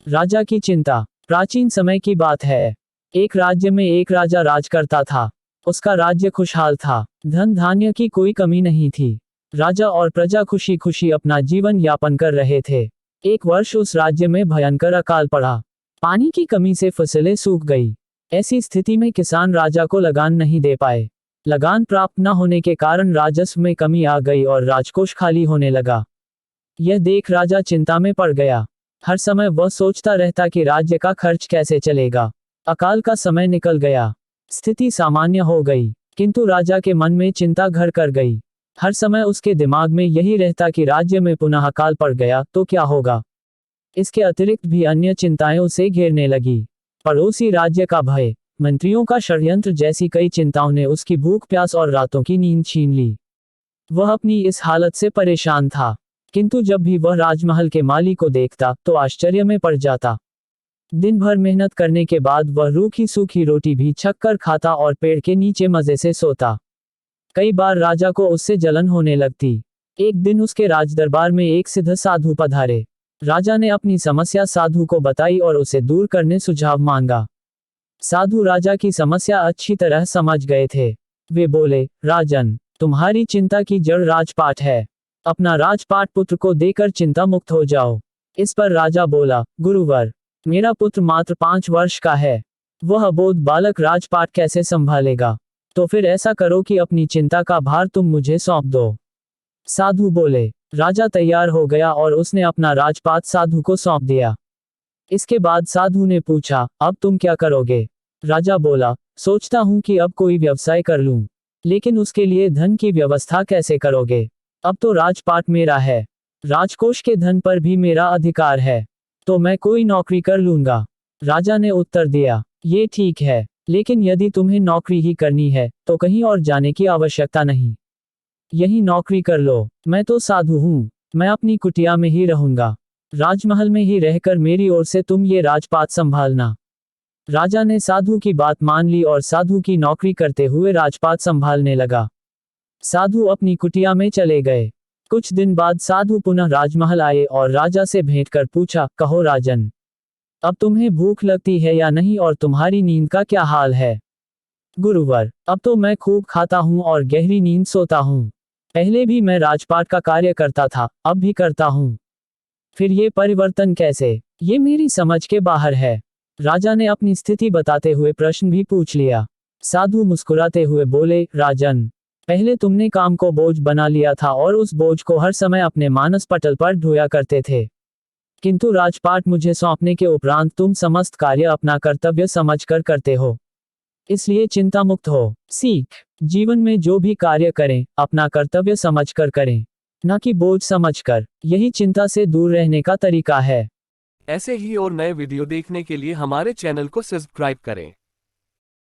राजा की चिंता। प्राचीन समय की बात है। एक राज्य में एक राजा राज करता था। उसका राज्य खुशहाल था। धन धान्य की कोई कमी नहीं थी। राजा और प्रजा खुशी खुशी अपना जीवन यापन कर रहे थे। एक वर्ष उस राज्य में भयंकर अकाल पड़ा। पानी की कमी से फसलें सूख गई। ऐसी स्थिति में किसान राजा को लगान नहीं दे पाए। लगान प्राप्त न होने के कारण राजस्व में कमी आ गई और राजकोष खाली होने लगा। यह देख राजा चिंता में पड़ गया। हर समय वह सोचता रहता कि राज्य का खर्च कैसे चलेगा। अकाल का समय निकल गया। स्थिति सामान्य हो गई, किंतु राजा के मन में चिंता घर कर गई। हर समय उसके दिमाग में यही रहता कि राज्य में पुनः अकाल पड़ गया तो क्या होगा। इसके अतिरिक्त भी अन्य चिंताएं उसे घेरने लगी। पड़ोसी राज्य का भय, मंत्रियों का षड्यंत्र जैसी कई चिंताओं ने उसकी भूख प्यास और रातों की नींद छीन ली। वह अपनी इस हालत से परेशान था, किंतु जब भी वह राजमहल के माली को देखता तो आश्चर्य में पड़ जाता। दिन भर मेहनत करने के बाद वह रूखी सूखी रोटी भी छक कर खाता और पेड़ के नीचे मजे से सोता। कई बार राजा को उससे जलन होने लगती। एक दिन उसके राजदरबार में एक सिद्ध साधु पधारे। राजा ने अपनी समस्या साधु को बताई और उसे दूर करने सुझाव मांगा। साधु राजा की समस्या अच्छी तरह समझ गए थे। वे बोले, राजन, तुम्हारी चिंता की जड़ राजपाट है। अपना राजपाट पुत्र को देकर चिंता मुक्त हो जाओ। इस पर राजा बोला, गुरुवर, मेरा पुत्र मात्र 5 वर्ष का है। वह अबोध बालक राजपाट कैसे संभालेगा। तो फिर ऐसा करो कि अपनी चिंता का भार तुम मुझे सौंप दो। साधु बोले। राजा तैयार हो गया और उसने अपना राजपाट साधु को सौंप दिया। इसके बाद साधु ने पूछा, अब तुम क्या करोगे। राजा बोला, सोचता हूं कि अब कोई व्यवसाय कर लूं, लेकिन उसके लिए धन की व्यवस्था कैसे करोगे। अब तो राजपाट मेरा है, राजकोष के धन पर भी मेरा अधिकार है, तो मैं कोई नौकरी कर लूंगा। राजा ने उत्तर दिया, ये ठीक है, लेकिन यदि तुम्हें नौकरी ही करनी है तो कहीं और जाने की आवश्यकता नहीं। यही नौकरी कर लो। मैं तो साधु हूँ, मैं अपनी कुटिया में ही रहूंगा। राजमहल में ही रहकर मेरी ओर से तुम ये राजपाट संभालना। राजा ने साधु की बात मान ली और साधु की नौकरी करते हुए राजपाट संभालने लगा। साधु अपनी कुटिया में चले गए। कुछ दिन बाद साधु पुनः राजमहल आए और राजा से भेंट कर पूछा, कहो राजन, अब तुम्हें भूख लगती है या नहीं और तुम्हारी नींद का क्या हाल है। गुरुवर, अब तो मैं खूब खाता हूँ और गहरी नींद सोता हूँ। पहले भी मैं राजपाट का कार्य करता था, अब भी करता हूँ। फिर ये परिवर्तन कैसे, ये मेरी समझ के बाहर है। राजा ने अपनी स्थिति बताते हुए प्रश्न भी पूछ लिया। साधु मुस्कुराते हुए बोले, राजन, पहले तुमने काम को बोझ बना लिया था और उस बोझ को हर समय अपने मानस पटल पर ढोया करते थे, किंतु राजपाट मुझे सौंपने के उपरांत तुम समस्त कार्य अपना कर्तव्य समझकर करते हो। इसलिए चिंता मुक्त हो। सीख, जीवन में जो भी कार्य करें अपना कर्तव्य समझकर करें, न कि बोझ समझकर। यही चिंता से दूर रहने का तरीका है। ऐसे ही और नए वीडियो देखने के लिए हमारे चैनल को सब्सक्राइब करें।